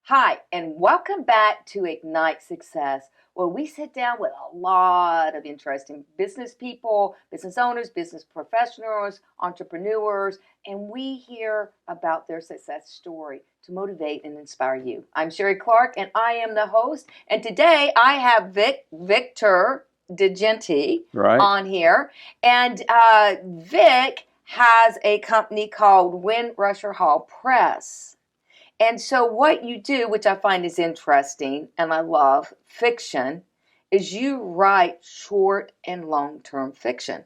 Hi, and welcome back to Ignite Success, where we sit down with a lot of interesting business people, business owners, business professionals, entrepreneurs, and we hear about their success story to motivate and inspire you. I'm Sherrie Clark, and I am the host. And today I have Victor DiGenti on here. And Vic has a company called Windrusher Hall Press. And so what you do, which I find is interesting, and I love fiction, is you write short and long-term fiction.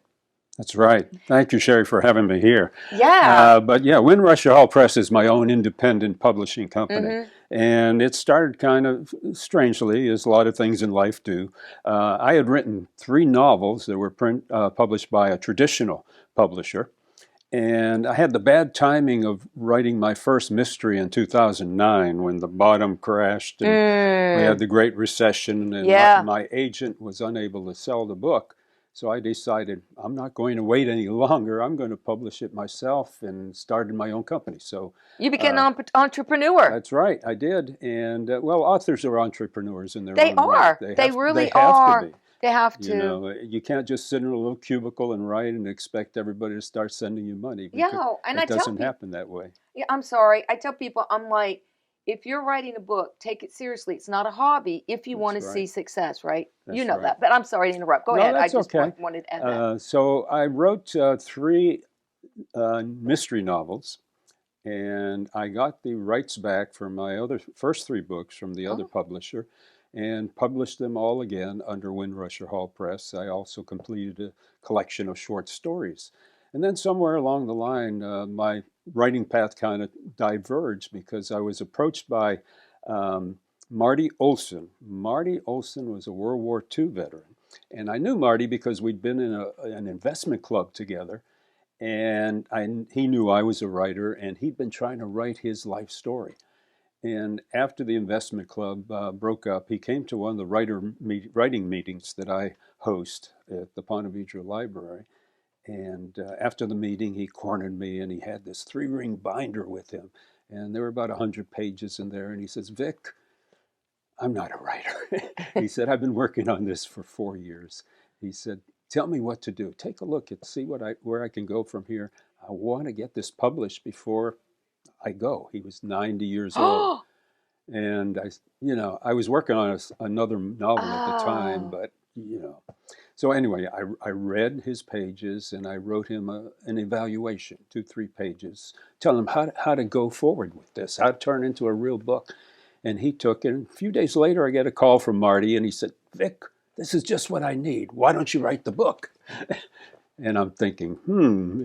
That's right. Thank you, Sherrie, for having me here. Yeah. But yeah, Windrusher Hall Press is my own independent publishing company. Mm-hmm. And it started kind of strangely, as a lot of things in life do. I had written 3 novels that were published by a traditional publisher. And I had the bad timing of writing my first mystery in 2009 when the bottom crashed and we had the Great Recession, and my agent was unable to sell the book. So I decided I'm not going to wait any longer. I'm going to publish it myself and started my own company. So you became an entrepreneur. That's right, I did. And well, authors are entrepreneurs in their They own are. right. They really have are. to be. They have to. You know, you can't just sit in a little cubicle and write and expect everybody to start sending you money. Yeah, and it doesn't happen that way. Yeah, I'm sorry. I tell people, I'm like, if you're writing a book, take it seriously. It's not a hobby if you want to see success, right? You know that. But I'm sorry to interrupt. Go ahead. I just wanted to add that. So I wrote 3 mystery novels, and I got the rights back for my first 3 books from the other publisher and published them all again under Windrusher Hall Press. I also completed a collection of short stories. And then somewhere along the line, my writing path kind of diverged because I was approached by Marty Olson. Marty Olson was a World War II veteran. And I knew Marty because we'd been in an investment club together. And he knew I was a writer, and he'd been trying to write his life story. And after the investment club broke up, he came to one of the writing meetings that I host at the Ponte Vedra Library. And after the meeting, he cornered me, and he had this 3-ring binder with him. And there were about 100 pages in there. And he says, "Vic, I'm not a writer." He said, "I've been working on this for 4 years." He said, "Tell me what to do. Take a look and see where I can go from here. I want to get this published before I go." He was 90 years old. And I was working on another novel at the time, but So anyway, I read his pages and I wrote him an evaluation, 2-3 pages, telling him how to go forward with this, how to turn it into a real book. And he took it. And a few days later, I get a call from Marty, and he said, "Vic, this is just what I need. Why don't you write the book?" And I'm thinking,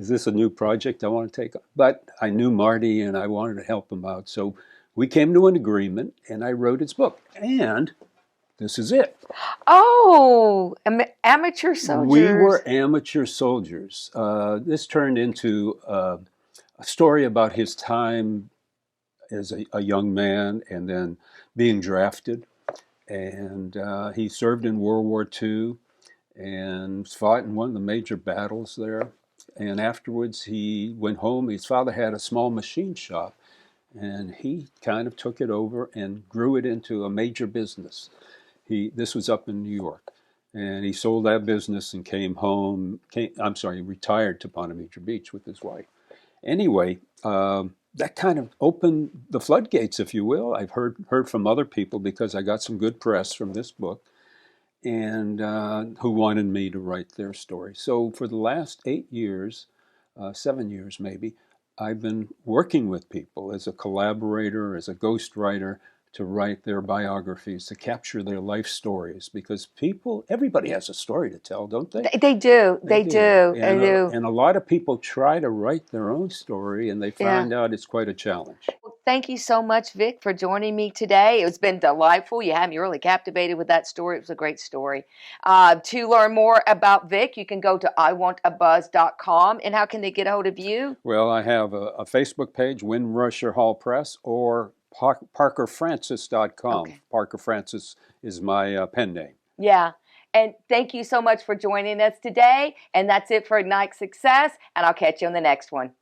is this a new project I want to take on? But I knew Marty, and I wanted to help him out. So we came to an agreement, and I wrote his book. And this is it. Oh, amateur soldiers. We were amateur soldiers. This turned into a story about his time as a young man and then being drafted. And he served in World War II and fought in one of the major battles there. And afterwards, he went home. His father had a small machine shop, and he kind of took it over and grew it into a major business. This was up in New York, and he sold that business and retired to Ponte Vedra Beach with his wife. Anyway, that kind of opened the floodgates, if you will. I've heard from other people because I got some good press from this book, and who wanted me to write their story. So for the last 8 years, 7 years maybe, I've been working with people as a collaborator, as a ghostwriter, to write their biographies, to capture their life stories, because everybody has a story to tell, don't they? They do. They do. And a lot of people try to write their own story, and they find out it's quite a challenge. Well, thank you so much, Vic, for joining me today. It's been delightful. You had me really captivated with that story. It was a great story. To learn more about Vic, you can go to iwantabuzz.com. And how can they get a hold of you? Well, I have a Facebook page, Windrusher Hall Press, or ParkerFrancis.com. Okay. Parker Francis is my pen name. Yeah. And thank you so much for joining us today. And that's it for Ignite Success. And I'll catch you on the next one.